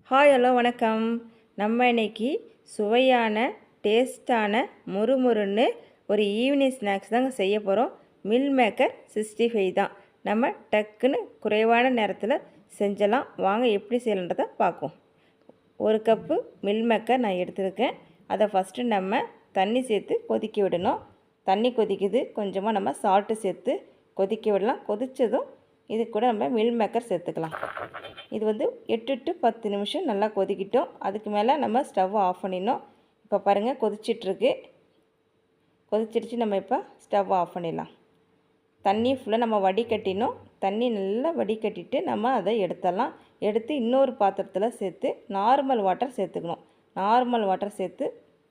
Hi hello வணக்கம். நம்ம இன்னைக்கு சுவையான டேஸ்டான முறுமுறுன்னு ஒரு ஈவினிங் ஸ்நாக்ஸ் தாங்க செய்ய போகிறோம். மில் மேக்கர் 65 தான். நம்ம டக்குன்னு குறைவான நேரத்தில் செஞ்சலாம். வாங்க எப்படி செய்யலான்றதை பார்ப்போம். ஒரு கப்பு மில் மேக்கர் நான் எடுத்துருக்கேன். அதை ஃபஸ்ட்டு நம்ம தண்ணி சேர்த்து கொதிக்க விடணும். தண்ணி கொதிக்குது, கொஞ்சமாக நம்ம சால்ட்டு சேர்த்து கொதிக்க விடலாம். கொதித்ததும் இது கூட நம்ம மில் மேக்கர் சேர்த்துக்கலாம். இது 8 to 10 நிமிஷம் நல்லா கொதிக்கிட்டோம். அதுக்கு மேலே நம்ம ஸ்டவ் ஆஃப் பண்ணிடணும். இப்போ பாருங்கள் கொதிச்சிட்ருக்கு. கொதிச்சிடுச்சு. நம்ம இப்போ ஸ்டவ் ஆஃப் பண்ணிடலாம். தண்ணி ஃபுல்லாக நம்ம வடிகட்டினோம். தண்ணி நல்லா வடிகட்டிட்டு நம்ம அதை எடுத்துடலாம். எடுத்து இன்னொரு பாத்திரத்தில் சேர்த்து நார்மல் வாட்டர் சேர்த்துக்கணும். நார்மல் வாட்டர் சேர்த்து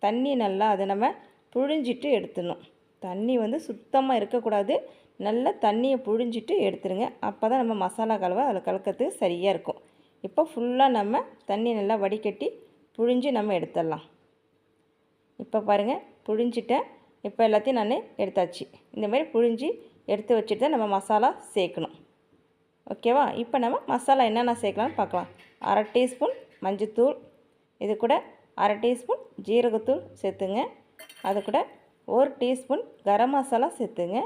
தண்ணி நல்லா அதை நம்ம புழிஞ்சிட்டு எடுத்துடணும். தண்ணி சுத்தமாக இருக்கக்கூடாது. நல்லா தண்ணியை புழிஞ்சிட்டு எடுத்துருங்க. அப்போ தான் நம்ம மசாலா கலவை அதில் கலக்கிறதுக்கு சரியாக இருக்கும். இப்போ ஃபுல்லாக நம்ம தண்ணி நல்லா வடிகட்டி புழிஞ்சு நம்ம எடுத்துடலாம். இப்போ பாருங்கள் புழிஞ்சிட்டேன். இப்போ எல்லாத்தையும் நான் எடுத்தாச்சு. இந்தமாதிரி புழிஞ்சி எடுத்து வச்சுட்டு தான் நம்ம மசாலா சேர்க்கணும். ஓகேவா? இப்போ நம்ம மசாலா என்னென்ன சேர்க்கலாம்னு பார்க்கலாம். 1/2 டீஸ்பூன் மஞ்சத்தூள், இது கூட 1/2 டீஸ்பூன் ஜீரகத்தூள் சேர்த்துங்க. அது கூட 1 டீஸ்பூன் கரம் மசாலா சேர்த்துங்க.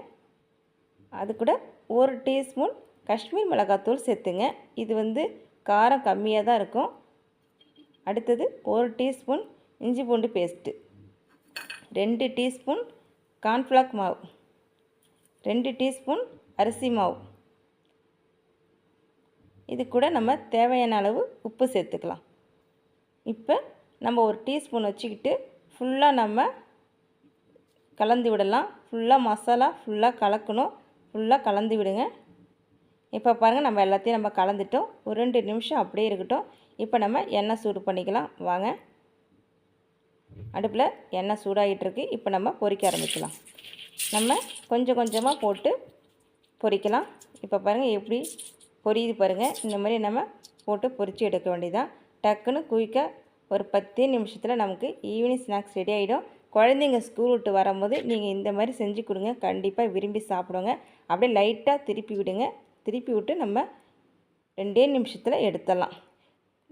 அது கூட 1 டீஸ்பூன் காஷ்மீர் மிளகாத்தூள் சேர்த்துங்க. இது காரம் கம்மியாக தான் இருக்கும். அடுத்தது 1 டீஸ்பூன் இஞ்சி பூண்டு பேஸ்ட்டு, 2 டீஸ்பூன் கார்ன்ஃப்ளவர் மாவு, 2 டீஸ்பூன் அரிசி மாவு. இது கூட நம்ம தேவையான அளவு உப்பு சேர்த்துக்கலாம். இப்போ நம்ம 1 டீஸ்பூன் வச்சுக்கிட்டு ஃபுல்லாக நம்ம கலந்து விடலாம். ஃபுல்லாக மசாலா ஃபுல்லாக கலக்கணும். ஃபுல்லாக கலந்து விடுங்க. இப்போ பாருங்கள் நம்ம எல்லாத்தையும் நம்ம கலந்துட்டோம். ஒரு 2 நிமிஷம் அப்படியே இருக்கட்டும். இப்போ நம்ம எண்ணெய் சூடு பண்ணிக்கலாம். வாங்க, அடுப்பில் எண்ணெய் சூடாகிட்டுருக்கு. இப்போ நம்ம பொரிக்க ஆரம்பிக்கலாம். நம்ம கொஞ்சம் கொஞ்சமாக போட்டு பொரிக்கலாம். இப்போ பாருங்கள் எப்படி பொரியுது பாருங்கள். இந்த மாதிரி நம்ம போட்டு பொரித்து எடுக்க வேண்டியதான். டக்குன்னு குயிக்காக ஒரு 10 நிமிஷத்தில் நமக்கு ஈவினிங் ஸ்நாக்ஸ் ரெடி ஆகிடும். குழந்தைங்க ஸ்கூல் விட்டு வரும்போது நீங்கள் இந்த மாதிரி செஞ்சு கொடுங்க. கண்டிப்பாக விரும்பி சாப்பிடுவாங்க. அப்படியே லைட்டாக திருப்பி விடுங்க. திருப்பி விட்டு நம்ம 2 நிமிஷத்தில் எடுத்துடலாம்.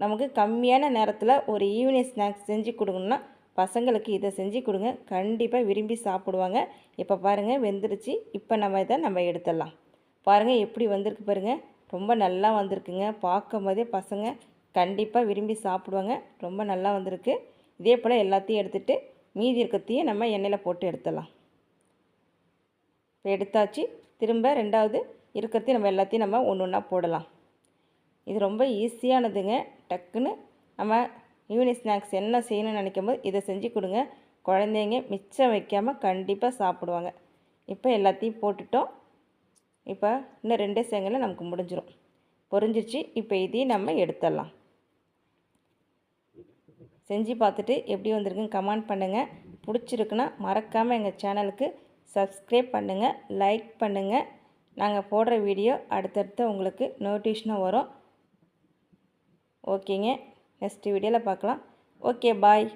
நமக்கு கம்மியான நேரத்தில் ஒரு ஈவினிங் ஸ்நாக்ஸ் செஞ்சு கொடுக்கணுன்னா பசங்களுக்கு இதை செஞ்சு கொடுங்க. கண்டிப்பாக விரும்பி சாப்பிடுவாங்க. இப்போ பாருங்கள் வெந்துருச்சு. இப்போ நம்ம இதை எடுத்துடலாம். பாருங்கள் எப்படி வந்திருக்கு பாருங்கள். ரொம்ப நல்லா வந்திருக்குங்க. பார்க்கும் போதே பசங்க கண்டிப்பாக விரும்பி சாப்பிடுவாங்க. ரொம்ப நல்லா வந்திருக்கு. இதே போல் எல்லாத்தையும் எடுத்துகிட்டு மீதி இருக்கத்தையும் நம்ம எண்ணெயில் போட்டு எடுத்துடலாம். இப்போ எடுத்தாச்சு. திரும்ப ரெண்டாவது இருக்கிறதையும் நம்ம எல்லாத்தையும் நம்ம ஒன்று ஒன்றா போடலாம். இது ரொம்ப ஈஸியானதுங்க. டக்குன்னு நம்ம ஈவினிங் ஸ்நாக்ஸ் என்ன செய்யணும்னு நினைக்கும் போது இதை செஞ்சு கொடுங்க. குழந்தைங்க மிச்சம் வைக்காமல் கண்டிப்பாக சாப்பிடுவாங்க. இப்போ எல்லாத்தையும் போட்டுட்டோம். இப்போ இன்னும் 2 செகண்டில் நமக்கு முடிஞ்சிடும். பொரிஞ்சிருச்சு. இப்போ இதையும் நம்ம எடுத்துடலாம். செஞ்சு பார்த்துட்டு எப்படி வந்திருக்குன்னு கமெண்ட் பண்ணுங்கள். பிடிச்சிருக்குன்னா மறக்காமல் எங்கள் சேனலுக்கு சப்ஸ்கிரைப் பண்ணுங்கள், லைக் பண்ணுங்கள். நாங்கள் போடுற வீடியோ அடுத்தடுத்து உங்களுக்கு நோட்டிஃபிகேஷனாக வரும். ஓகேங்க, நெக்ஸ்ட் வீடியோவில் பார்க்கலாம். ஓகே, பாய்.